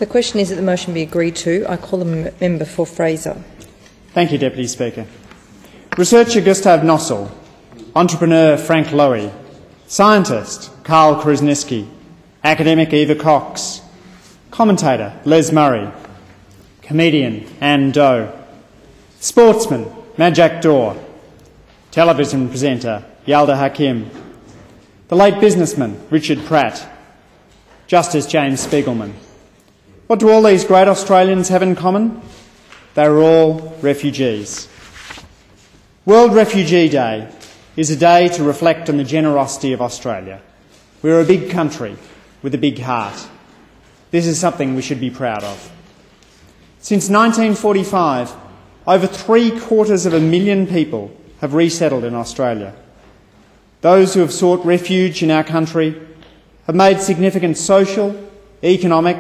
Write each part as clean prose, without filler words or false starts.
The question is that the motion be agreed to. I call the member for Fraser. Thank you, Deputy Speaker. Researcher Gustav Nossel, entrepreneur Frank Lowy, scientist Carl Krasniqi, academic Eva Cox, commentator Les Murray, comedian Anne Doe, sportsman Majak Dor, television presenter Yalda Hakim, the late businessman Richard Pratt, Justice James Spiegelman. What do all these great Australians have in common? They are all refugees. World Refugee Day is a day to reflect on the generosity of Australia. We're a big country with a big heart. This is something we should be proud of. Since 1945, over 750,000 people have resettled in Australia. Those who have sought refuge in our country have made significant social, economic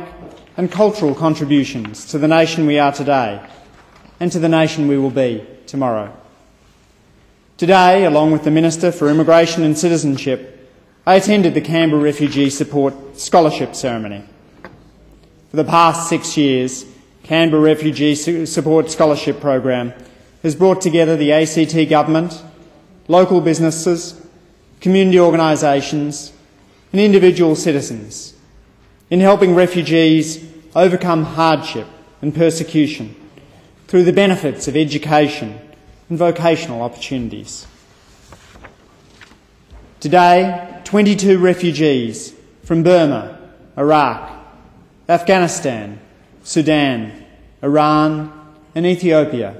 and cultural contributions to the nation we are today and to the nation we will be tomorrow. Today, along with the Minister for Immigration and Citizenship, I attended the Canberra Refugee Support Scholarship Ceremony. For the past 6 years, Canberra Refugee Support Scholarship Program has brought together the ACT Government, local businesses, community organisations and individual citizens in helping refugees overcome hardship and persecution through the benefits of education and vocational opportunities. Today, 22 refugees from Burma, Iraq, Afghanistan, Sudan, Iran and Ethiopia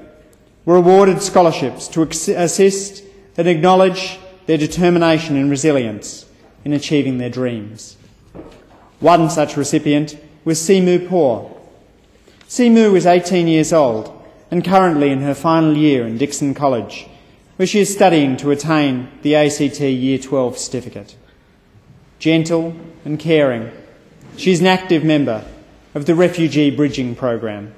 were awarded scholarships to assist and acknowledge their determination and resilience in achieving their dreams. One such recipient was Simu Paur. Simu is 18 years old and currently in her final year in Dixon College, where she is studying to attain the ACT Year 12 certificate. Gentle and caring, she is an active member of the Refugee Bridging Program.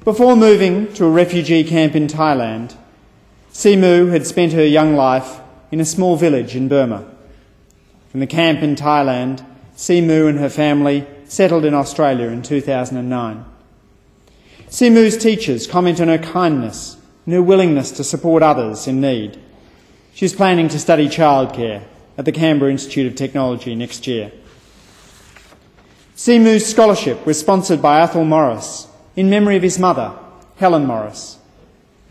Before moving to a refugee camp in Thailand, Simu had spent her young life in a small village in Burma. From the camp in Thailand, Simu and her family settled in Australia in 2009. Simu's teachers comment on her kindness and her willingness to support others in need. She's planning to study childcare at the Canberra Institute of Technology next year. Simu's scholarship was sponsored by Athol Morris in memory of his mother, Helen Morris.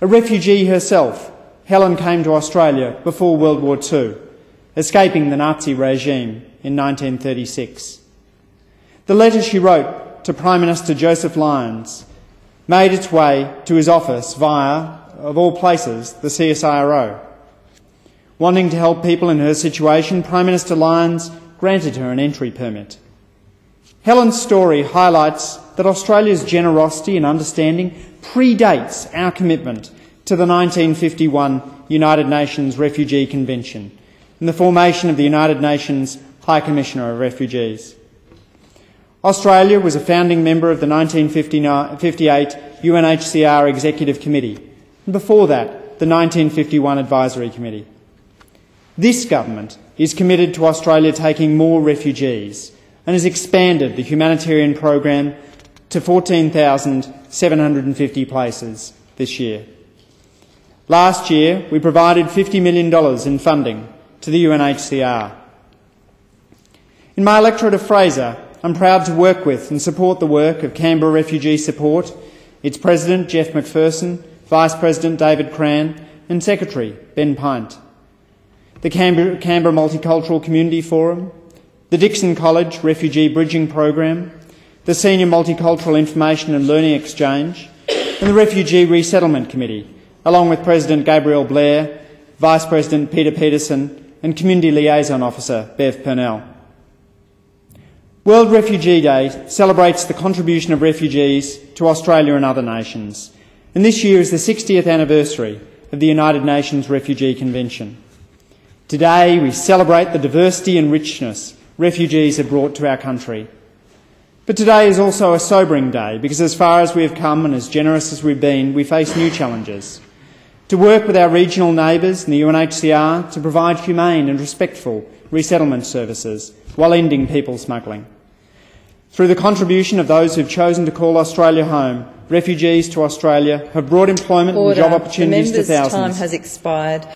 A refugee herself, Helen came to Australia before World War II, escaping the Nazi regime in 1936. The letter she wrote to Prime Minister Joseph Lyons made its way to his office via, of all places, the CSIRO. Wanting to help people in her situation, Prime Minister Lyons granted her an entry permit. Helen's story highlights that Australia's generosity and understanding predates our commitment to the 1951 United Nations Refugee Convention and the formation of the United Nations High Commissioner of Refugees. Australia was a founding member of the 1958 UNHCR Executive Committee, and before that, the 1951 Advisory Committee. This government is committed to Australia taking more refugees and has expanded the humanitarian program to 14,750 places this year. Last year, we provided $50 million in funding to the UNHCR. In my electorate of Fraser, I'm proud to work with and support the work of Canberra Refugee Support, its President Jeff McPherson, Vice President David Cran and Secretary Ben Pint. The Canberra Multicultural Community Forum, the Dixon College Refugee Bridging Program, the Senior Multicultural Information and Learning Exchange and the Refugee Resettlement Committee, along with President Gabrielle Blair, Vice President Peter Peterson and Community Liaison Officer Bev Purnell. World Refugee Day celebrates the contribution of refugees to Australia and other nations, and this year is the 60th anniversary of the United Nations Refugee Convention. Today we celebrate the diversity and richness refugees have brought to our country. But today is also a sobering day because as far as we have come and as generous as we've been, we face new challenges. To work with our regional neighbours and the UNHCR to provide humane and respectful resettlement services while ending people smuggling. Through the contribution of those who have chosen to call Australia home, refugees to Australia have brought employment and job opportunities to thousands. The member's time has expired.